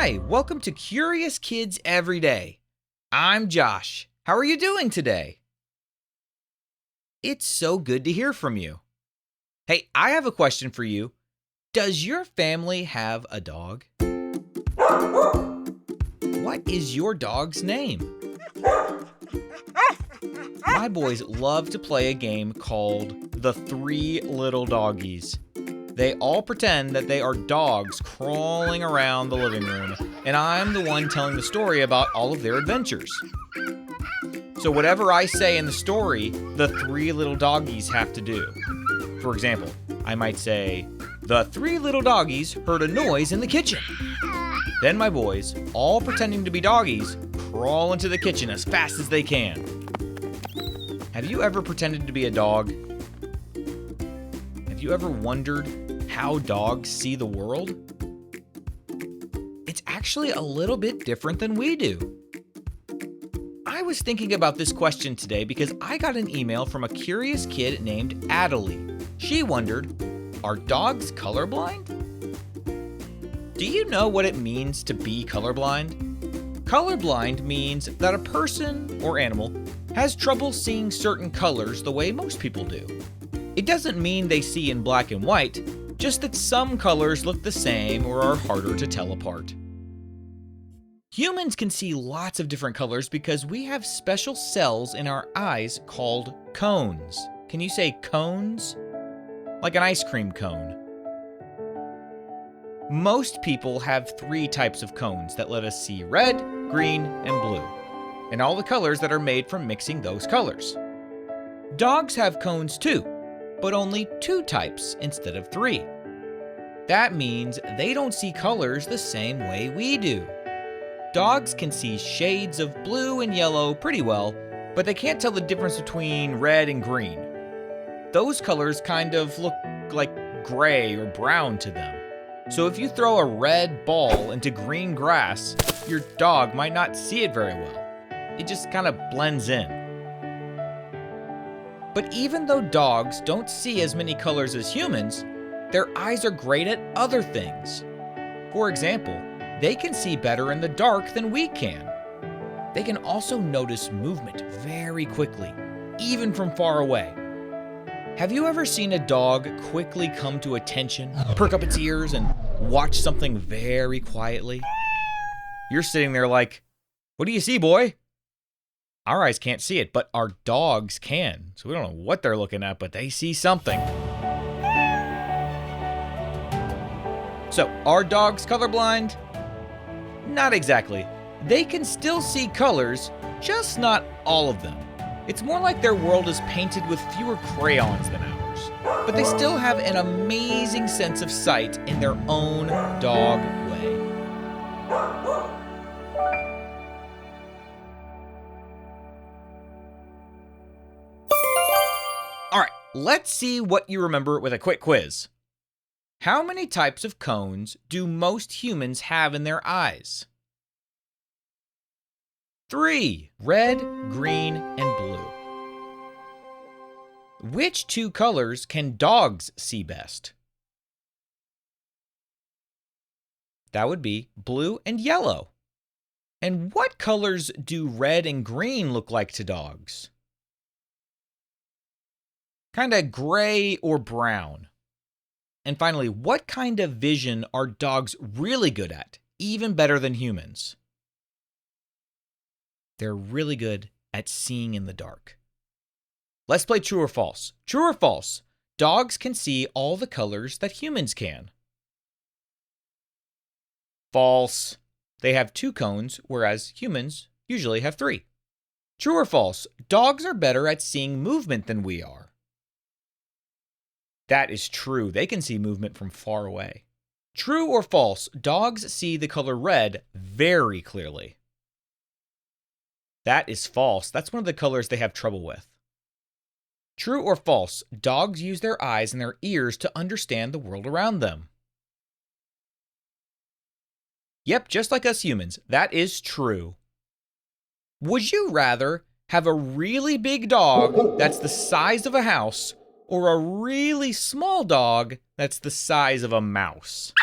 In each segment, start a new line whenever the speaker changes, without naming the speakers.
Hi, welcome to Curious Kids Every Day. I'm Josh. How are you doing today? It's so good to hear from you. Hey, I have a question for you. Does your family have a dog? What is your dog's name? My boys love to play a game called The Three Little Doggies. They all pretend that they are dogs crawling around the living room, and I'm the one telling the story about all of their adventures. So whatever I say in the story, the three little doggies have to do. For example, I might say, "The three little doggies heard a noise in the kitchen." Then my boys, all pretending to be doggies, crawl into the kitchen as fast as they can. Have you ever pretended to be a dog? Have you ever wondered how dogs see the world? It's actually a little bit different than we do. I was thinking about this question today because I got an email from a curious kid named Adelie. She wondered, are dogs colorblind? Do you know what it means to be colorblind? Colorblind means that a person or animal has trouble seeing certain colors the way most people do. It doesn't mean they see in black and white, just that some colors look the same or are harder to tell apart. Humans can see lots of different colors because we have special cells in our eyes called cones. Can you say cones? Like an ice cream cone. Most people have three types of cones that let us see red, green, and blue, and all the colors that are made from mixing those colors. Dogs have cones too, but only two types instead of three. That means they don't see colors the same way we do. Dogs can see shades of blue and yellow pretty well, but they can't tell the difference between red and green. Those colors kind of look like gray or brown to them. So if you throw a red ball into green grass, your dog might not see it very well. It just kind of blends in. But even though dogs don't see as many colors as humans, their eyes are great at other things. For example, they can see better in the dark than we can. They can also notice movement very quickly, even from far away. Have you ever seen a dog quickly come to attention, perk up its ears, and watch something very quietly? You're sitting there like, "What do you see, boy?" Our eyes can't see it, but our dogs can. So we don't know what they're looking at, but they see something. So, are dogs colorblind? Not exactly. They can still see colors, just not all of them. It's more like their world is painted with fewer crayons than ours. But they still have an amazing sense of sight in their own dog way. All right, let's see what you remember with a quick quiz. How many types of cones do most humans have in their eyes? 3. Red, green, and blue. Which two colors can dogs see best? That would be blue and yellow. And what colors do red and green look like to dogs? Kinda gray or brown. And finally, what kind of vision are dogs really good at, even better than humans? They're really good at seeing in the dark. Let's play true or false. True or false? Dogs can see all the colors that humans can. False. They have two cones, whereas humans usually have three. True or false? Dogs are better at seeing movement than we are. That is true. They can see movement from far away. True or false? Dogs see the color red very clearly. That is false. That's one of the colors they have trouble with. True or false? Dogs use their eyes and their ears to understand the world around them. Yep, just like us humans. That is true. Would you rather have a really big dog that's the size of a house or a really small dog that's the size of a mouse?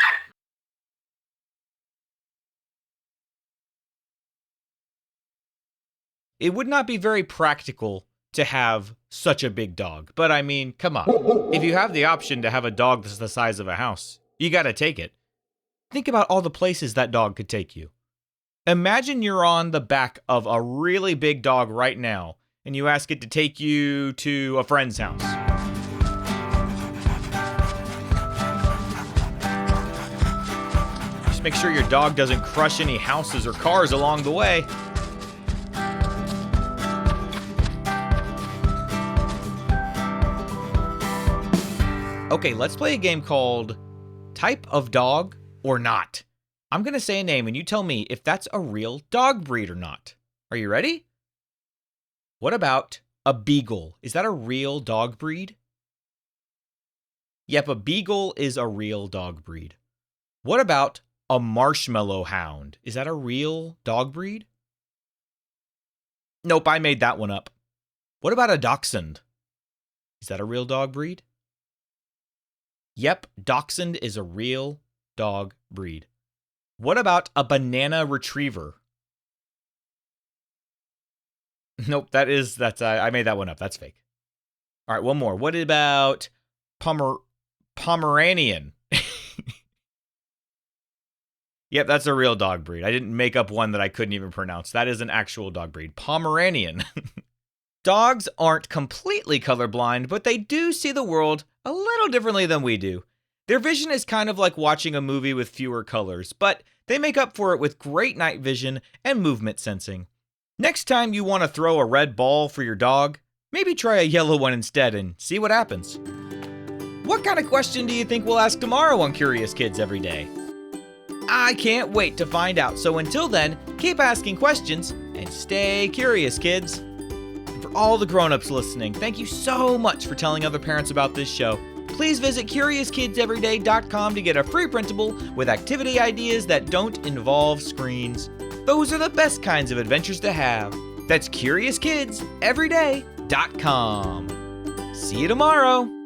It would not be very practical to have such a big dog. But I mean, come on. If you have the option to have a dog that's the size of a house, you gotta take it. Think about all the places that dog could take you. Imagine you're on the back of a really big dog right now, and you ask it to take you to a friend's house. Just make sure your dog doesn't crush any houses or cars along the way. Okay, let's play a game called Type of Dog or Not. I'm going to say a name and you tell me if that's a real dog breed or not. Are you ready? What about a beagle? Is that a real dog breed? Yep, a beagle is a real dog breed. What about a marshmallow hound? Is that a real dog breed? Nope, I made that one up. What about a dachshund? Is that a real dog breed? Yep, dachshund is a real dog breed. What about a banana retriever? Nope, I made that one up. That's fake. All right, one more. What about Pomeranian? Yep, that's a real dog breed. I didn't make up one that I couldn't even pronounce. That is an actual dog breed. Pomeranian. Dogs aren't completely colorblind, but they do see the world a little differently than we do. Their vision is kind of like watching a movie with fewer colors, but they make up for it with great night vision and movement sensing. Next time you want to throw a red ball for your dog, maybe try a yellow one instead and see what happens. What kind of question do you think we'll ask tomorrow on Curious Kids Every Day? I can't wait to find out, so until then, keep asking questions and stay curious, kids. And for all the grown-ups listening, thank you so much for telling other parents about this show. Please visit CuriousKidsEveryday.com to get a free printable with activity ideas that don't involve screens. Those are the best kinds of adventures to have. That's CuriousKidsEveryday.com. See you tomorrow.